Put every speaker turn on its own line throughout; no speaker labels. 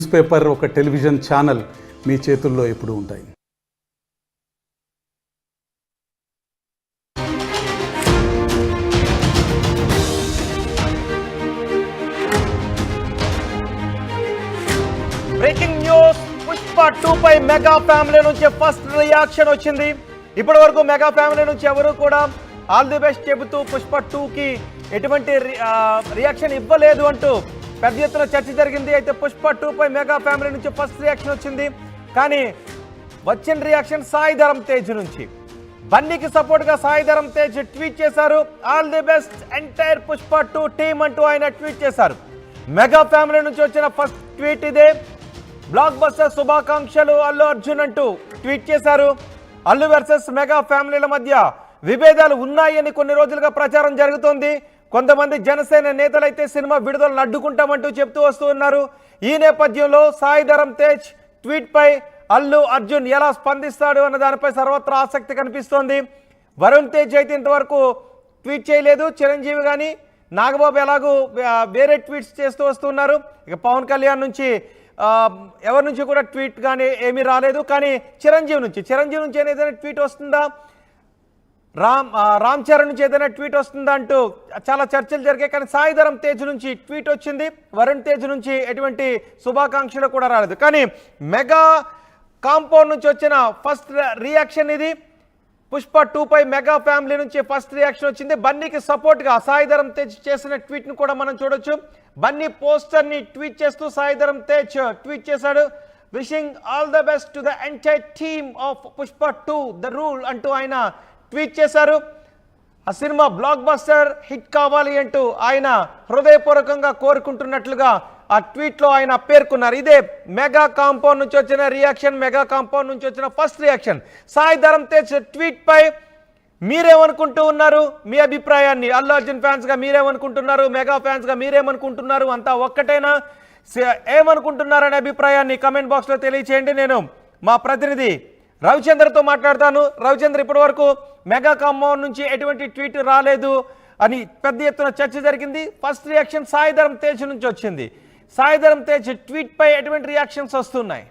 News paper, ఒక television channel మీ చేతుల్లో ఎప్పుడూ ఉంటాయి.
బ్రేకింగ్ న్యూస్, పుష్ప 2 పై మెగా ఫ్యామిలీ నుంచి ఫస్ట్ రియాక్షన్ వచ్చింది. ఇప్పటి వరకు మెగా ఫ్యామిలీ నుంచి ఎవరు కూడా ఆల్ ది బెస్ట్ చెబుతూ పుష్ప 2కి ఎటువంటి రియాక్షన్ ఇవ్వలేదు అంటూ పెద్ద ఎత్తున చర్చ జరిగింది. అయితే పుష్ప 2 పై మెగా ఫ్యామిలీ నుంచి ఫస్ట్ రియాక్షన్ వచ్చింది. కానీ వచ్చిన రియాక్షన్ సాయి ధరమ్ తేజ్ నుంచి. బన్నీకి సపోర్ట్గా సాయి ధరమ్ తేజ్ ట్వీట్ చేశారు. All the best entire Pushpa 2 team అంటూ ఆయన ట్వీట్ చేశారు. మెగా ఫ్యామిలీ నుంచి వచ్చిన ఫస్ట్ ట్వీట్ ఇదే. బ్లాక్ బస్టర్ శుభాకాంక్షలు అల్లు అర్జున్ అంటూ ట్వీట్ చేశారు. అల్లు వర్సెస్ మెగా ఫ్యామిలీల మధ్య విభేదాలు ఉన్నాయని కొన్ని రోజులుగా ప్రచారం జరుగుతోంది. కొంతమంది జనసేన నేతలైతే సినిమా విడుదలను అడ్డుకుంటామంటూ చెప్తూ వస్తూ ఉన్నారు. ఈ నేపథ్యంలో సాయి ధరమ్ తేజ్ ట్వీట్ పై అల్లు అర్జున్ ఎలా స్పందిస్తాడు అన్న దానిపై సర్వత్రా ఆసక్తి కనిపిస్తోంది. వరుణ్ తేజ్ అయితే ఇంతవరకు ట్వీట్ చేయలేదు. చిరంజీవి కానీ నాగబాబు ఎలాగూ వేరే ట్వీట్స్ చేస్తూ వస్తున్నారు. ఇక పవన్ కళ్యాణ్ నుంచి ఎవరి నుంచి కూడా ట్వీట్ కానీ ఏమీ రాలేదు. కానీ చిరంజీవి నుంచి ఏదైనా ట్వీట్ వస్తుందా, రామ్ చరణ్ నుంచి ఏదైనా ట్వీట్ వస్తుందా అంటూ చాలా చర్చలు జరిగాయి. కానీ సాయి ధరమ్ తేజ్ నుంచి ట్వీట్ వచ్చింది. వరుణ్ తేజ్ నుంచి ఎటువంటి శుభాకాంక్షలు కూడా రాలేదు. కానీ మెగా కాంపౌండ్ నుంచి వచ్చిన ఫస్ట్ రియాక్షన్ ఇది. పుష్ప 2 పై మెగా ఫ్యామిలీ నుంచి ఫస్ట్ రియాక్షన్ వచ్చింది. బన్నీకి సపోర్ట్గా సాయి ధరమ్ తేజ్ చేసిన ట్వీట్ను కూడా మనం చూడొచ్చు. బన్నీ పోస్టర్ని ట్వీట్ చేస్తూ సాయి ధరమ్ తేజ్ ట్వీట్ చేశాడు. Wishing all the best to the entire team of Pushpa 2 the rule అంటూ ఆయన ట్వీట్ చేశారు. ఆ సినిమా బ్లాక్ బస్టర్ హిట్ కావాలి అంటూ ఆయన హృదయపూర్వకంగా కోరుకుంటున్నట్లుగా ఆ ట్వీట్లో ఆయన పేర్కొన్నారు. ఇదే మెగా కాంపౌండ్ నుంచి వచ్చిన రియాక్షన్, మెగా కాంపౌండ్ నుంచి వచ్చిన first reaction. Sai Dharam Tej tweet పై మీరేమనుకుంటూ ఉన్నారు? మీ అభిప్రాయాన్ని అల్లు అర్జున్ ఫ్యాన్స్గా మీరేమనుకుంటున్నారు, మెగా ఫ్యాన్స్గా మీరేమనుకుంటున్నారు? అంతా ఒక్కటేనా, ఏమనుకుంటున్నారనే అభిప్రాయాన్ని కమెంట్ బాక్స్లో తెలియచేయండి. నేను మా ప్రతినిధి రవిచంద్రతో మాట్లాడతాను. రవిచంద్ర, ఇప్పటి వరకు మెగా కాంపౌండ్ నుంచి ఎటువంటి ట్వీట్ రాలేదు అని పెద్ద ఎత్తున చర్చ జరిగింది. ఫస్ట్ రియాక్షన్ సాయి ధరమ్ తేజ్ నుంచి వచ్చింది. సాయి ధరమ్ తేజ్ ట్వీట్ పై ఎటువంటి రియాక్షన్స్ వస్తున్నాయి?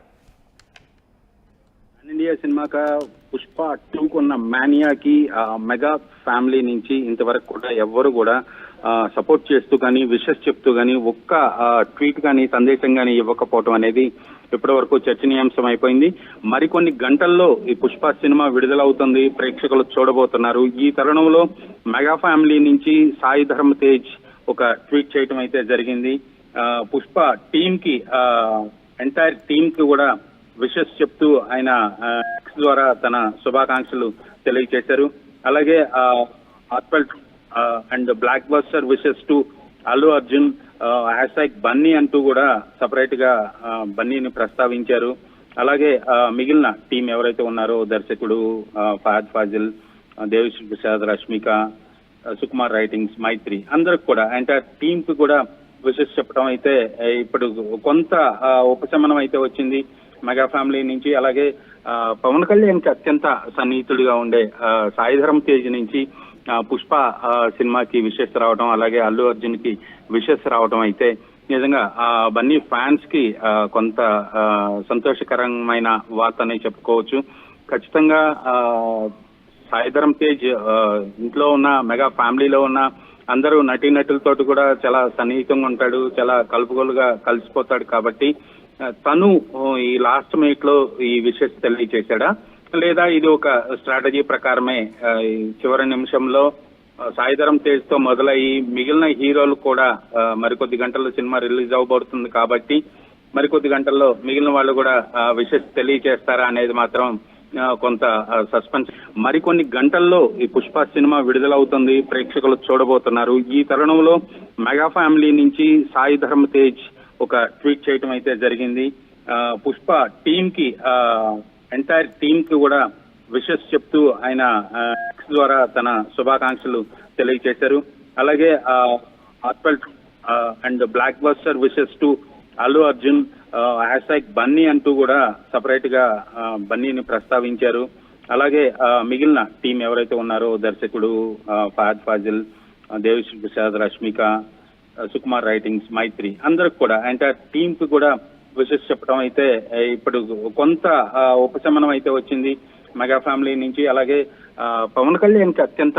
ఇండియా సినిమాగా పుష్ప 2 ఉన్న మానియాకి మెగా ఫ్యామిలీ నుంచి ఇంతవరకు కూడా ఎవ్వరు కూడా సపోర్ట్ చేస్తూ కానీ విషెస్ చెప్తూ కానీ ఒక్క ట్వీట్ కానీ సందేశం కానీ ఇవ్వకపోవటం అనేది ఇప్పటి వరకు చర్చనీయాంశం అయిపోయింది. మరికొన్ని గంటల్లో ఈ పుష్ప సినిమా విడుదలవుతుంది, ప్రేక్షకులు చూడబోతున్నారు. ఈ తరుణంలో మెగా ఫ్యామిలీ నుంచి సాయి ధరమ్ తేజ్ ఒక ట్వీట్ చేయటం అయితే జరిగింది. పుష్ప టీమ్ కి ఎంటైర్ టీమ్ కి కూడా విషెస్ చెప్తూ ఆయన ఎక్స్ ద్వారా తన శుభాకాంక్షలు తెలియజేశారు. అలాగే heartfelt and block buster wishes to Allu Arjun hashtag Bunny అంటూ కూడా సపరేట్ గా బన్నీని ప్రస్తావించారు. అలాగే మిగిలిన టీం ఎవరైతే ఉన్నారో దర్శకుడు ఫహద్ ఫాజిల్, దేవిశ్రీ ప్రసాద్, రష్మిక, సుకుమార్ రైటింగ్స్, మైత్రి అందరికి కూడా ఎంటైర్ టీమ్ కి కూడా విషెస్ చెప్పడం అయితే ఇప్పుడు కొంత ఉపశమనం అయితే వచ్చింది మెగా ఫ్యామిలీ నుంచి. అలాగే పవన్ కళ్యాణ్ కి అత్యంత సన్నిహితుడిగా ఉండే సాయి ధరమ్ తేజ్ నుంచి పుష్ప సినిమాకి విషెస్ రావడం, అలాగే అల్లు అర్జున్ కి విషెస్ రావడం అయితే నిజంగా బన్నీ ఫ్యాన్స్ కి కొంత సంతోషకరమైన వార్త అని చెప్పుకోవచ్చు. ఖచ్చితంగా సాయి ధరమ్ తేజ్ ఇంట్లో ఉన్న మెగా ఫ్యామిలీలో ఉన్న అందరూ నటీనటులతో కూడా చాలా సన్నిహితంగా ఉంటాడు, చాలా కలుపుగోలుగా కలిసిపోతాడు. కాబట్టి తను ఈ లాస్ట్ మినిట్ లో ఈ విషెస్ తెలియజేశాడా, లేదా ఇది ఒక స్ట్రాటజీ ప్రకారమే చివరి నిమిషంలో సాయి ధరమ్ తేజ్ తో మొదలయ్యి మిగిలిన హీరోలు కూడా మరికొద్ది గంటల్లో సినిమా రిలీజ్ అవబోతుంది కాబట్టి మరికొద్ది గంటల్లో మిగిలిన వాళ్ళు కూడా విషెస్ తెలియజేస్తారా అనేది మాత్రం కొంత సస్పెన్స్. మరికొన్ని గంటల్లో ఈ పుష్ప సినిమా విడుదలవుతుంది, ప్రేక్షకులు చూడబోతున్నారు. ఈ తరుణంలో మెగా ఫ్యామిలీ నుంచి సాయి ధరమ్ తేజ్ ఒక ట్వీట్ చేయటం అయితే జరిగింది. పుష్ప టీమ్ కి ఎంటైర్ టీమ్ కి కూడా విషెస్ చెప్తూ ఆయన ఎక్స్ ద్వారా తన శుభాకాంక్షలు తెలియజేశారు. అలాగే heartfelt and block buster wishes to Allu Arjun hashtag Bunny అంటూ కూడా సపరేట్ గా బన్నీని ప్రస్తావించారు. అలాగే మిగిలిన టీం ఎవరైతే ఉన్నారో దర్శకుడు ఫహద్ ఫాజిల్, దేవిశ్రీ ప్రసాద్, రష్మిక, సుకుమార్ రైటింగ్స్, మైత్రి అందరికి కూడా ఎంటైర్ టీమ్ కి కూడా విషెస్ చెప్పడం అయితే ఇప్పుడు కొంత ఉపశమనం అయితే వచ్చింది మెగా ఫ్యామిలీ నుంచి. అలాగే పవన్ కళ్యాణ్కి అత్యంత